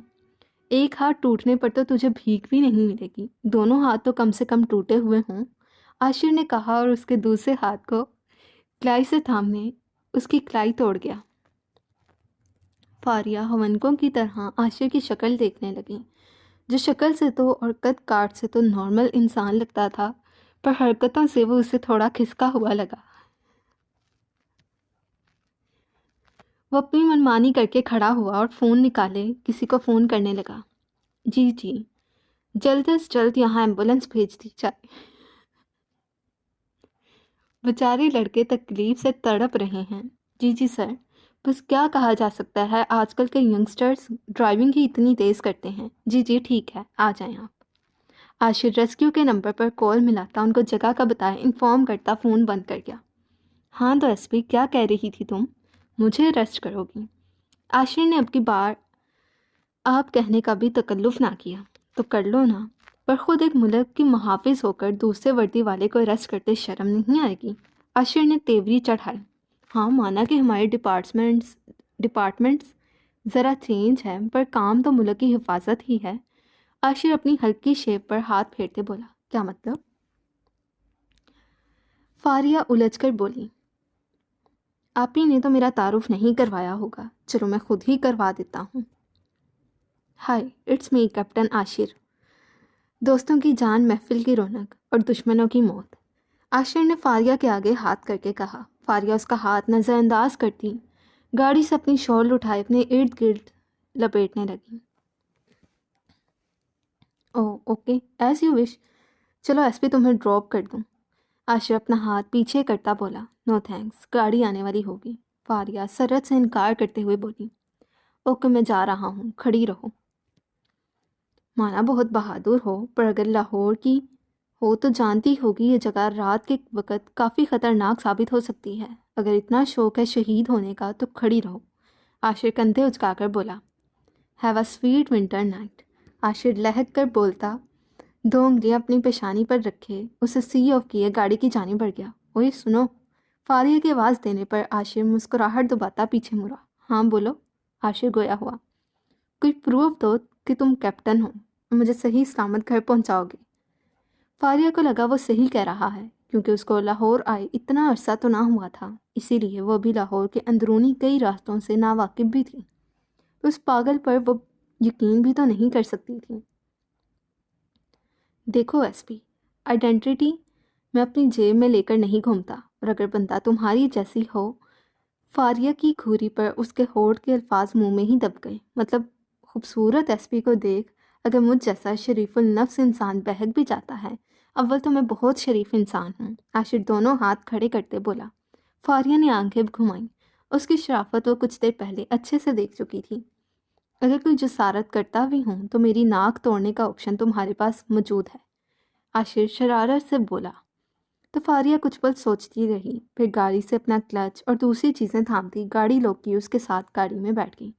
ایک ہاتھ ٹوٹنے پر تو تجھے بھیک بھی نہیں ملے گی، دونوں ہاتھ تو کم سے کم ٹوٹے ہوئے ہوں، عاشر نے کہا اور اس کے دوسرے ہاتھ کو کلائی سے تھامنے اس کی کلائی توڑ گیا۔ فاریہ ہونکوں کی طرح عاشر کی شکل دیکھنے لگی، جو شکل سے تو اور قد کاٹ سے تو نارمل انسان لگتا تھا، پر حرکتوں سے وہ اسے تھوڑا کھسکا ہوا لگا۔ وہ اپنی منمانی کر کے کھڑا ہوا اور فون نکالے کسی کو فون کرنے لگا۔ جی جلد از جلد یہاں ایمبولینس بھیج دی جائے۔ بیچارے لڑکے تکلیف سے تڑپ رہے ہیں۔ جی سر، بس کیا کہا جا سکتا ہے، آج کل کے ینگسٹرز ڈرائیونگ ہی اتنی تیز کرتے ہیں۔ جی ٹھیک ہے، آ جائیں آپ۔ عاشر ریسکیو کے نمبر پر کال ملاتا، ان کو جگہ کا بتائے انفارم کرتا فون بند کر گیا۔ ہاں تو ایس پی، کیا کہہ رہی تھی تم؟ مجھے اریسٹ کرو گی؟ عاشر نے اب کی بار آپ کہنے کا بھی تکلف نہ کیا۔ تو کر لو نا، پر خود ایک ملک کی محافظ ہو کر دوسرے وردی والے کو اریسٹ کرتے شرم نہیں آئے گی؟ عاشر نے تیوری چڑھائی۔ ہاں مانا کہ ہمارے ڈپارٹمنٹس ذرا چینج ہے، پر کام تو ملک کی حفاظت ہی ہے۔ عاشر اپنی ہلکی شیپ پر ہاتھ پھیرتے بولا۔ کیا مطلب؟ فاریہ الجھ کر بولی۔ آپ ہی نے تو میرا تعارف نہیں کروایا ہوگا، چلو میں خود ہی کروا دیتا ہوں۔ ہائی، اٹس می کیپٹن عاشر، دوستوں کی جان، محفل کی رونق اور دشمنوں کی موت، عاشر نے فاریہ کے آگے ہاتھ کر کے کہا۔ فاریہ اس کا ہاتھ نظر انداز کرتی گاڑی سے اپنی شال اٹھائے اپنے ارد گرد لپیٹنے لگی۔ اوکے، ایز یو وش، چلو ایس پی تمہیں ڈراپ کر دوں۔ عاشر اپنا ہاتھ پیچھے کرتا بولا۔ نو تھینکس، گاڑی آنے والی ہوگی۔ فاریہ سرت سے انکار کرتے ہوئے بولی۔ اوکے، میں جا رہا ہوں، کھڑی رہو۔ مانا بہت بہادر ہو، پر اگر لاہور کی ہو تو جانتی ہوگی یہ جگہ رات کے وقت کافی خطرناک ثابت ہو سکتی ہے۔ اگر اتنا شوق ہے شہید ہونے کا تو کھڑی رہو۔ عاشر کندھے اچکا کر بولا۔ Have a sweet winter night, Ashar لہک کر بولتا، دو انگلیاں اپنی پیشانی پر رکھے اسے سی آف کیے گاڑی کی جانب بڑھ گیا۔ اوئے سنو، فاریہ کی آواز دینے پر عاشر مسکراہٹ دباتا پیچھے مڑا۔ ہاں بولو، عاشر گویا ہوا۔ کوئی پروف دو کہ تم کیپٹن ہو اور مجھے صحیح سلامت گھر پہنچاؤ گے۔ فاریہ کو لگا وہ صحیح کہہ رہا ہے، کیونکہ اس کو لاہور آئے اتنا عرصہ تو نہ ہوا تھا، اسی لیے وہ ابھی لاہور کے اندرونی کئی راستوں سے ناواقف بھی تھی۔ اس پاگل پر وہ یقین بھی تو نہیں کر سکتی تھی۔ دیکھو ایس پی، آئیڈینٹی میں اپنی جیب میں لے کر نہیں گھومتا، اور اگر بندہ تمہاری جیسی ہو۔ فاریہ کی گھوری پر اس کے ہونٹ کے الفاظ منہ میں ہی دب گئے۔ مطلب خوبصورت ایس پی کو دیکھ اگر مجھ جیسا شریف النفس انسان بہک بھی جاتا ہے، اول تو میں بہت شریف انسان ہوں۔ عاشر دونوں ہاتھ کھڑے کرتے بولا۔ فاریہ نے آنکھیں گھمائیں، اس کی شرافت وہ کچھ دیر پہلے اچھے سے دیکھ چکی تھی۔ اگر کوئی جسارت کرتا بھی ہوں تو میری ناک توڑنے کا آپشن تمہارے پاس موجود ہے، عاشر شرارت سے بولا۔ تو فاریہ کچھ پل سوچتی رہی، پھر گاڑی سے اپنا کلچ اور دوسری چیزیں تھامتی گاڑی لوگ کی اس کے ساتھ گاڑی میں بیٹھ گئی۔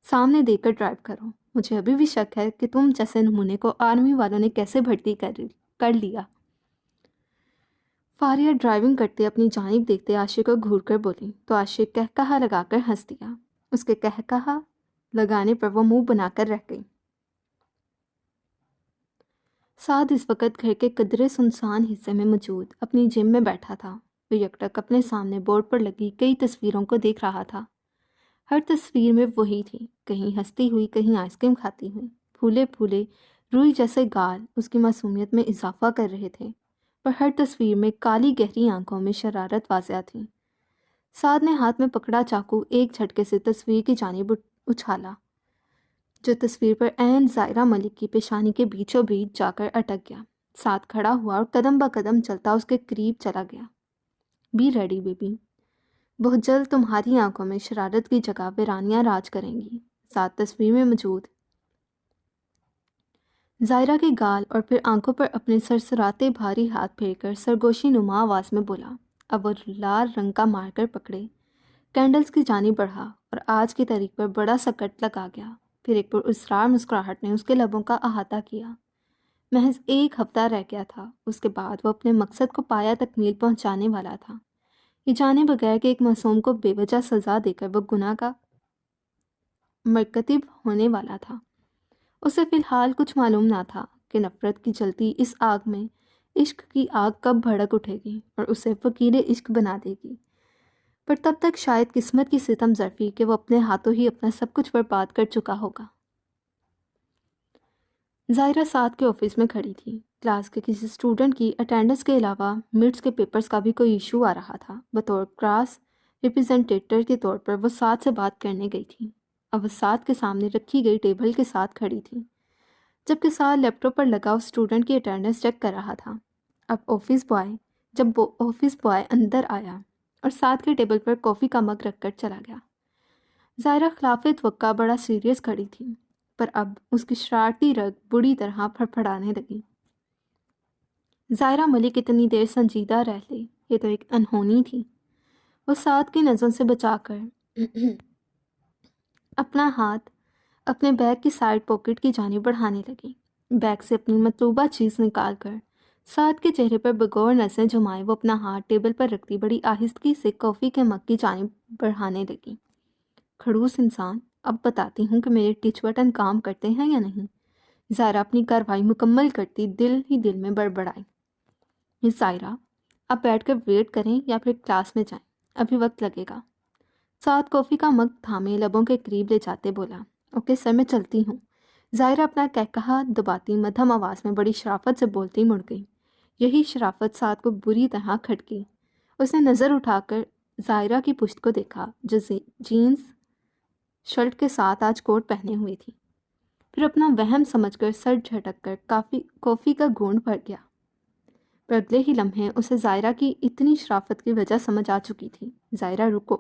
سامنے دیکھ کر ڈرائیو کرو، مجھے ابھی بھی شک ہے کہ تم جیسے نمونے کو آرمی والوں نے کیسے بھرتی کر لیا۔ فاریہ ڈرائیونگ کرتے اپنی جانب دیکھتے عاشق کو گھور کر بولی، تو عاشق کہکہا لگا کر ہنس دیا۔ اس کے کہکہا لگانے پر وہ منہ بنا کر رہ گئی۔ سعد اس وقت گھر کے قدرے سنسان حصے میں موجود اپنی جم میں بیٹھا تھا۔ وہ یکٹک اپنے سامنے بورڈ پر لگی کئی تصویروں کو دیکھ رہا تھا۔ ہر تصویر میں وہی تھی، کہیں ہنستی ہوئی، کہیں آئس کریم کھاتی ہوئی، پھولے پھولے روئی جیسے گال اس کی معصومیت میں اضافہ کر رہے تھے، پر ہر تصویر میں کالی گہری آنکھوں میں شرارت واضح تھی۔ سعد نے ہاتھ میں پکڑا چاقو ایک جھٹکے سے تصویر کی جانب اچھالا، جو تصویر پر عین زائرہ ملک کی پیشانی کے بیچوں بیچ جا کر اٹک گیا۔ سعد کھڑا ہوا اور قدم با قدم چلتا اس کے قریب چلا گیا۔ بی ریڈی بیبی، بہت جلد تمہاری آنکھوں میں شرارت کی جگہ ویرانیاں راج کریں گی۔ سعد تصویر میں موجود زائرہ کے گال اور پھر آنکھوں پر اپنے سرسراتے بھاری ہاتھ پھیر کر سرگوشی نما آواز میں بولا۔ اب وہ لال رنگ کا مار کر پکڑے کینڈلز کی جانب بڑھا اور آج کی تاریخ پر بڑا سا کٹ لگا گیا۔ پھر ایک پر اسرار مسکراہٹ نے اس کے لبوں کا احاطہ کیا۔ محض 1 ہفتہ رہ گیا تھا، اس کے بعد وہ اپنے مقصد کو پایا تکمیل پہنچانے والا تھا، یہ جانے بغیر کہ ایک معصوم کو بے وجہ سزا دے کر وہ گناہ کا مرتکب ہونے والا تھا۔ اسے فی الحال کچھ معلوم نہ تھا کہ نفرت کی جلتی اس آگ میں عشق کی آگ کب بھڑک اٹھے گی اور اسے فقیر عشق بنا دے گی، پر تب تک شاید قسمت کی ستم ظرفی کہ وہ اپنے ہاتھوں ہی اپنا سب کچھ برباد کر چکا ہوگا۔ ظاہرہ سعد کے آفس میں کھڑی تھی۔ کلاس کے کسی اسٹوڈنٹ کی اٹینڈنس کے علاوہ مڈس کے پیپرز کا بھی کوئی ایشو آ رہا تھا۔ بطور کلاس ریپرزنٹیٹر کے طور پر وہ سعد سے بات کرنے گئی تھی۔ اب وہ سعد کے سامنے رکھی گئی ٹیبل کے ساتھ کھڑی تھی، جبکہ سعد لیپ ٹاپ پر لگا اس اسٹوڈنٹ کی اٹینڈنس چیک کر رہا تھا۔ جب آفس بوائے اندر آیا اور سعد کے ٹیبل پر کافی کا مگ رکھ کر چلا گیا، ظاہرہ خلاف توقع بڑا سیریس کھڑی تھی، پر اب اس کی شرارتی رگ بری طرح پھڑپھڑانے لگی۔ ظاہرہ ملک اتنی دیر سنجیدہ رہ لے، یہ تو ایک انہونی تھی۔ وہ سعد کی نظروں سے بچا کر اپنا ہاتھ اپنے بیگ کی سائڈ پاکٹ کی جانب بڑھانے لگی۔ بیگ سے اپنی مطلوبہ چیز نکال کر سعد کے چہرے پر بغور نظریں جمائے وہ اپنا ہاتھ ٹیبل پر رکھتی بڑی آہستگی سے کافی کے مگ کی جانب بڑھانے لگی۔ کھڑوس انسان، اب بتاتی ہوں کہ میرے ٹچ بٹن کام کرتے ہیں یا نہیں۔ ظاہرہ اپنی کارروائی مکمل کرتی دل ہی دل میں بڑبڑائی، یہ ظاہرہ، اب بیٹھ کر ویٹ کریں یا پھر کلاس میں جائیں، ابھی وقت لگے گا۔ سعد کافی کا مگ تھامے لبوں کے قریب لے جاتے بولا، اوکے سر، میں چلتی ہوں۔ ظاہرہ اپنا کہکہا دباتی مدھم آواز میں بڑی شرافت سے بولتی مڑ گئی۔ یہی شرافت سعد کو بری طرح کھٹکی۔ اس نے نظر اٹھا کر ظاہرہ کی پشت کو دیکھا جو جینز شرٹ کے ساتھ آج کوٹ پہنے ہوئی تھی، پھر اپنا وہم سمجھ کر سر جھٹک کر کافی کا گھونٹ بھر گیا، پر اگلے ہی لمحے اسے ظاہرہ کی اتنی شرافت کی وجہ سمجھ آ چکی تھی۔ ظاہرہ رکو۔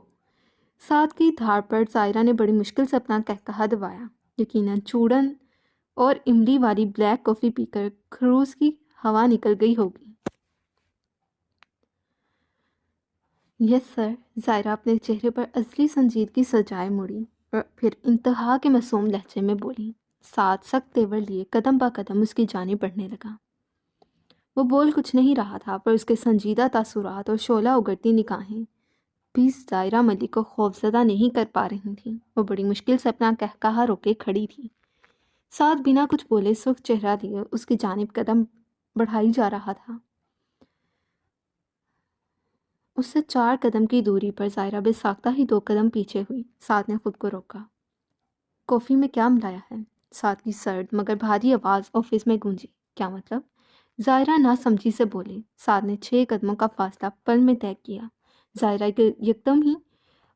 سعد کی دھاڑ پر ظاہرہ نے بڑی مشکل سے اپنا کہکہا دبایا۔ یقیناً چوڑن اور املی والی بلیک کافی پی کر خروس کی ہوا نکل گئی ہوگی۔ یس سر، ظاہرہ اپنے چہرے پر اصلی سنجیدگی سجائے مڑی اور پھر انتہا کے معصوم لہجے میں بولی۔ سعد سخت تیور لیے قدم با قدم اس کی جانب بڑھنے لگا۔ وہ بول کچھ نہیں رہا تھا، پر اس کے سنجیدہ تاثرات اور شعلہ اگرتی نگاہیں بھی ظاہرہ ملک کو خوفزدہ نہیں کر پا رہی تھیں۔ وہ بڑی مشکل سے اپنا کہکہا روکے کھڑی تھی۔ سعد بنا کچھ بولے سرخ چہرہ لیے اس کی جانب قدم بڑھائی جا رہا تھا۔ اس سے 4 قدم کی دوری پر ظاہرہ بے ساختہ ہی 2 قدم پیچھے ہوئی۔ سعد نے خود کو روکا۔ کافی میں کیا ملایا ہے؟ سعد کی سرد مگر بھاری آواز آفس میں گونجی۔ کیا مطلب؟ ظاہرہ نہ سمجھی سے بولی۔ سعد نے 6 قدموں کا فاصلہ پل میں طے کیا۔ ظاہرہ کے یکدم ہی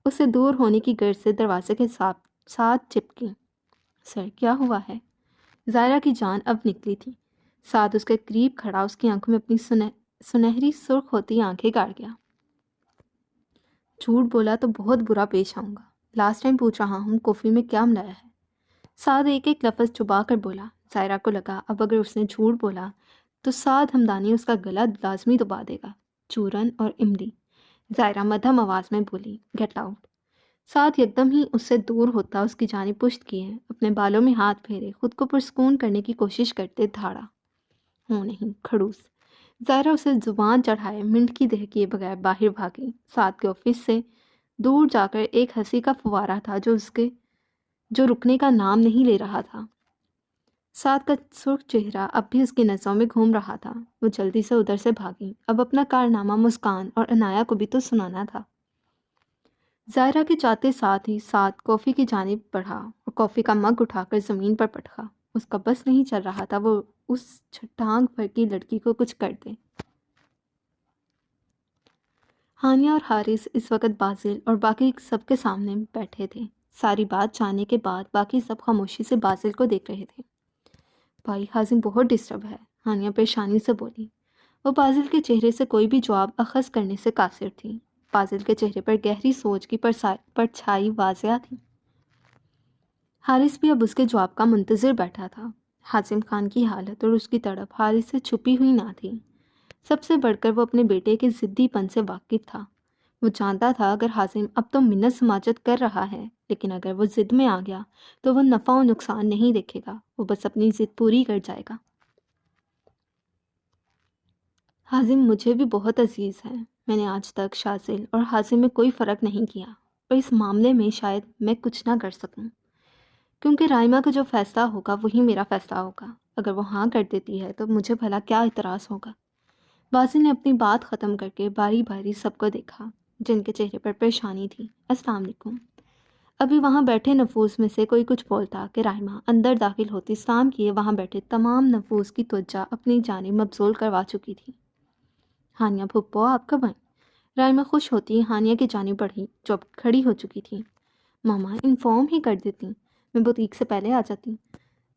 اس سے دور ہونے کی غرض سے دروازے کے ساتھ چپکی۔ سر، کیا ہوا ہے؟ ظاہرہ کی جان اب نکلی تھی۔ سعد اس کے قریب کھڑا اس کی آنکھوں میں اپنی سنہری سرخ ہوتی آنکھیں گاڑ گیا۔ جھوٹ بولا تو بہت برا پیش آؤں گا۔ لاسٹ ٹائم پوچھ رہا ہوں کافی میں کیا ملایا ہے؟ سعد ایک ایک لفظ چبا کر بولا۔ ظاہرہ کو لگا اب اگر اس نے جھوٹ بولا تو سعد ہمدانی اس کا گلا لازمی دبا دے گا۔ چورن اور املی، ظاہرہ مدھم آواز میں بولی، گیٹ آؤٹ۔ سعد یکدم ہی اس سے دور ہوتا اس کی جانب پشت کیے اپنے بالوں میں ہاتھ پھیرے خود کو پرسکون کرنے کی کوشش کرتے دھاڑا۔ ہوں نہیں، کھڑوس۔ ظاہرہ اسے زبان چڑھائے منٹ کی دہ کیے بغیر باہر بھاگی۔ سعد کے آفس سے دور جا کر ایک ہنسی کا فوارہ تھا جو رکنے کا نام نہیں لے رہا تھا۔ سعد کا سرخ چہرہ اب بھی اس کی نظروں میں گھوم رہا تھا۔ وہ جلدی سے ادھر سے بھاگی۔ اب اپنا کارنامہ مسکان اور عنایہ کو بھی تو سنانا تھا۔ ظاہرہ کے چاہتے ساتھ ہی سعد کافی کی جانب بڑھا اور کافی کا مگ اٹھا کر زمین پر پٹکا۔ اس کا بس نہیں چل رہا تھا وہ اس چھٹانگ پر کی لڑکی کو کچھ کر دے۔ ہانیہ اور حارث اس وقت بازل اور باقی سب کے سامنے بیٹھے تھے۔ ساری بات جاننے کے بعد باقی سب خاموشی سے بازل کو دیکھ رہے تھے۔ بھائی حازم بہت ڈسٹرب ہے، ہانیہ پریشانی سے بولی۔ وہ بازل کے چہرے سے کوئی بھی جواب اخذ کرنے سے قاصر تھی۔ بازل کے چہرے پر گہری سوچ کی پرچھائی واضح تھی۔ حارث بھی اب اس کے جواب کا منتظر بیٹھا تھا۔ حازم خان کی حالت اور اس کی تڑپ حارث سے چھپی ہوئی نہ تھی۔ سب سے بڑھ کر وہ اپنے بیٹے کے ضدی پن سے واقف تھا۔ وہ جانتا تھا اگر حازم اب تو منت سماجت کر رہا ہے، لیکن اگر وہ ضد میں آ گیا تو وہ نفع و نقصان نہیں دیکھے گا، وہ بس اپنی ضد پوری کر جائے گا۔ حازم مجھے بھی بہت عزیز ہے. میں نے آج تک شازل اور حازم میں کوئی فرق نہیں کیا، اور اس معاملے میں شاید میں کچھ نہ کر سکوں، کیونکہ رائمہ کا جو فیصلہ ہوگا وہی میرا فیصلہ ہوگا. اگر وہ ہاں کر دیتی ہے تو مجھے بھلا کیا اعتراض ہوگا؟ بازل نے اپنی بات ختم کر کے باری باری سب کو دیکھا جن کے چہرے پر پریشانی تھی. السلام علیکم. ابھی وہاں بیٹھے نفوس میں سے کوئی کچھ بولتا کہ رائمہ اندر داخل ہوتی سلام کیے وہاں بیٹھے تمام نفوس کی توجہ اپنی جانب مبذول کروا چکی تھی. ہانیہ پھپھو آپ کب آئیں؟ رائمہ خوش ہوتی ہانیہ کی جانب بڑھی جو اب کھڑی ہو چکی تھی. ماما انفارم ہی کر دیتی، میں بوتیک سے پہلے آ جاتی.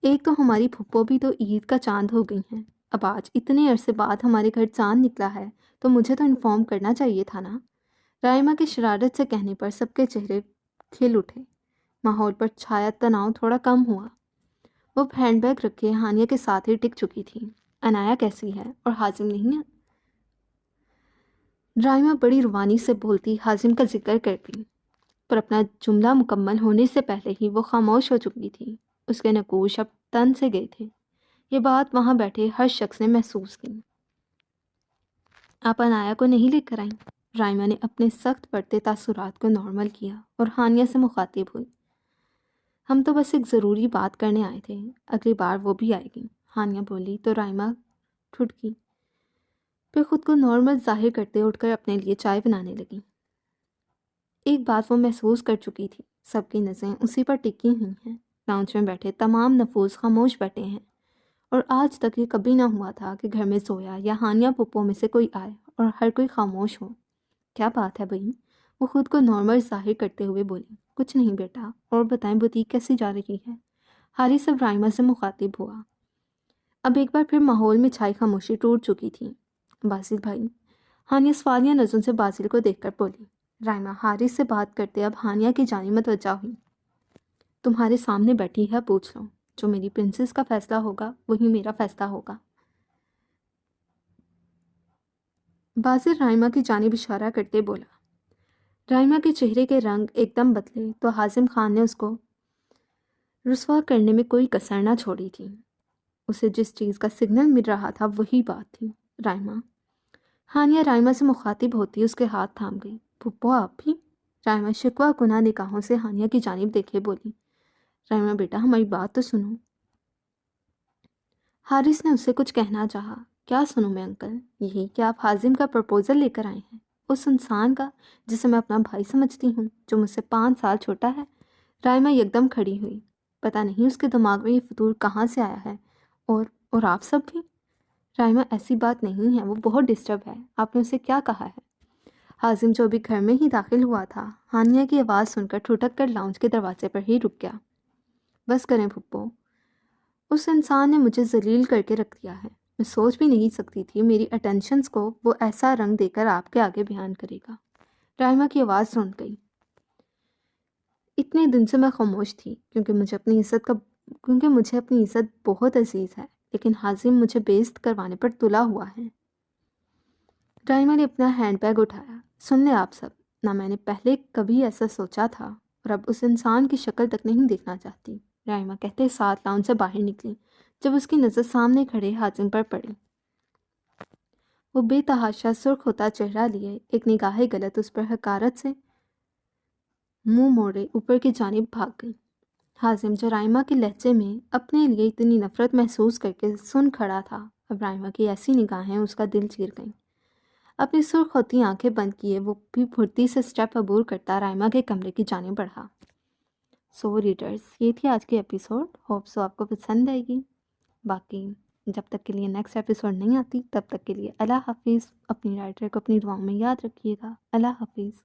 ایک تو ہماری پھپھو بھی تو عید کا چاند ہو گئی ہیں. اب آج اتنے عرصے بعد ہمارے گھر چاند نکلا ہے تو مجھے تو انفارم کرنا چاہیے تھا نا. رائمہ کی شرارت سے کہنے پر سب کے چہرے کھل اٹھے. ماحول پر چھایا تناؤ تھوڑا کم ہوا. وہ ہینڈ بیگ رکھے ہانیہ کے ساتھ ہی ٹک چکی تھی. عنایا کیسی ہے اور حازم نہیں ہے؟ رائمہ بڑی روانی سے بولتی حازم کا ذکر کرتی، پر اپنا جملہ مکمل ہونے سے پہلے ہی وہ خاموش ہو چکی تھی. اس کے نقوش اب تن سے گئے تھے. یہ بات وہاں بیٹھے ہر شخص نے محسوس کی. آپ عنایا کو نہیں لے کر آئیں؟ رائمہ نے اپنے سخت بڑھتے تاثرات کو نارمل کیا اور ہانیہ سے مخاطب ہوئی. ہم تو بس ایک ضروری بات کرنے آئے تھے، اگلی بار وہ بھی آئے گی. ہانیہ بولی تو رائمہ ٹھٹکی، پھر خود کو نارمل ظاہر کرتے اٹھ کر اپنے لیے چائے بنانے لگی. ایک بات وہ محسوس کر چکی تھی، سب کی نظریں اسی پر ٹکی ہوئی ہیں. لاؤنج میں بیٹھے تمام نفوس خاموش بیٹھے ہیں، اور آج تک یہ کبھی نہ ہوا تھا کہ گھر میں زویا یا ہانیہ پھپھو میں سے کوئی آئے اور ہر کوئی خاموش ہو. کیا بات ہے بھئی؟ وہ خود کو نارمل ظاہر کرتے ہوئے بولی. کچھ نہیں بیٹا، اور بتائیں بوتیک کیسی جا رہی ہے؟ حارث اب رائمہ سے مخاطب ہوا. اب ایک بار پھر ماحول میں چھائی خاموشی ٹوٹ چکی تھی. بازل بھائی، ہانیہ سوالیہ نظروں سے بازل کو دیکھ کر بولی. رائمہ حارث سے بات کرتے اب ہانیہ کی جانب متوجہ ہوئی. تمہارے سامنے بیٹھی ہے، پوچھ لو. جو میری پرنسس کا فیصلہ ہوگا وہی میرا فیصلہ ہوگا. بازل رائمہ کی جانب اشارہ کرتے بولا. رائمہ کے چہرے کے رنگ ایک دم بدلے تو حازم خان نے اس کو رسوا کرنے میں کوئی کسر نہ چھوڑی تھی. اسے جس چیز کا سگنل مل رہا تھا وہی بات تھی. رائمہ. ہانیہ رائمہ سے مخاطب ہوتی اس کے ہاتھ تھام گئی. پھپھو آپ بھی؟ رائمہ شکوہ کناہ نگاہوں سے ہانیہ کی جانب دیکھے بولی. رائمہ بیٹا ہماری بات تو سنو. حارث نے اسے کچھ کہنا چاہا. کیا سنوں میں انکل؟ یہی کہ آپ حازم کا پرپوزل لے کر آئے ہیں، اس انسان کا جسے میں اپنا بھائی سمجھتی ہوں، جو مجھ سے 5 سال چھوٹا ہے. رائمہ یکدم کھڑی ہوئی. پتہ نہیں اس کے دماغ میں یہ فطور کہاں سے آیا ہے. اور آپ سب بھی؟ رائمہ ایسی بات نہیں ہے، وہ بہت ڈسٹرب ہے. آپ نے اسے کیا کہا ہے؟ حازم جو ابھی گھر میں ہی داخل ہوا تھا ہانیہ کی آواز سن کر ٹھٹک کر لاؤنج کے دروازے پر ہی رک گیا. بس کریں پھپھو، اس انسان نے مجھے ذلیل کر کے رکھ دیا ہے. میں سوچ بھی نہیں سکتی تھی میری اٹینشنز کو وہ ایسا رنگ دے کر آپ کے آگے بیان کرے گا. رائمہ کی آواز سن گئی. اتنے دن سے میں خاموش تھی کیونکہ مجھے اپنی عزت بہت عزیز ہے، لیکن حازم مجھے بےعزت کروانے پر تلا ہوا ہے. رائمہ نے اپنا ہینڈ بیگ اٹھایا. سن لیں آپ سب، نہ میں نے پہلے کبھی ایسا سوچا تھا اور اب اس انسان کی شکل تک نہیں دیکھنا چاہتی. رائمہ کہتے ساتھ لاؤنج سے باہر نکلی جب اس کی نظر سامنے کھڑے حازم پر پڑی. وہ بے تحاشا سرخ ہوتا چہرہ لیے ایک نگاہ غلط اس پر حقارت سے منہ موڑے اوپر کی جانب بھاگ گئی. حازم جو رائمہ کے لہجے میں اپنے لیے اتنی نفرت محسوس کر کے سن کھڑا تھا، اب رائمہ کی ایسی نگاہیں اس کا دل چیر گئیں. اپنی سرخ ہوتی آنکھیں بند کیے وہ بھی پھرتی سے سٹیپ عبور کرتا رائمہ کے کمرے کی جانب بڑھا. سو ریڈرز، یہ تھی آج کی ایپیسوڈ. ہوپ سو آپ کو پسند آئے گی. باقی جب تک کے لیے نیکسٹ ایپیسوڈ نہیں آتی تب تک کے لیے اللہ حافظ. اپنی رائٹر کو اپنی دعاؤں میں یاد رکھیے گا. اللہ حافظ.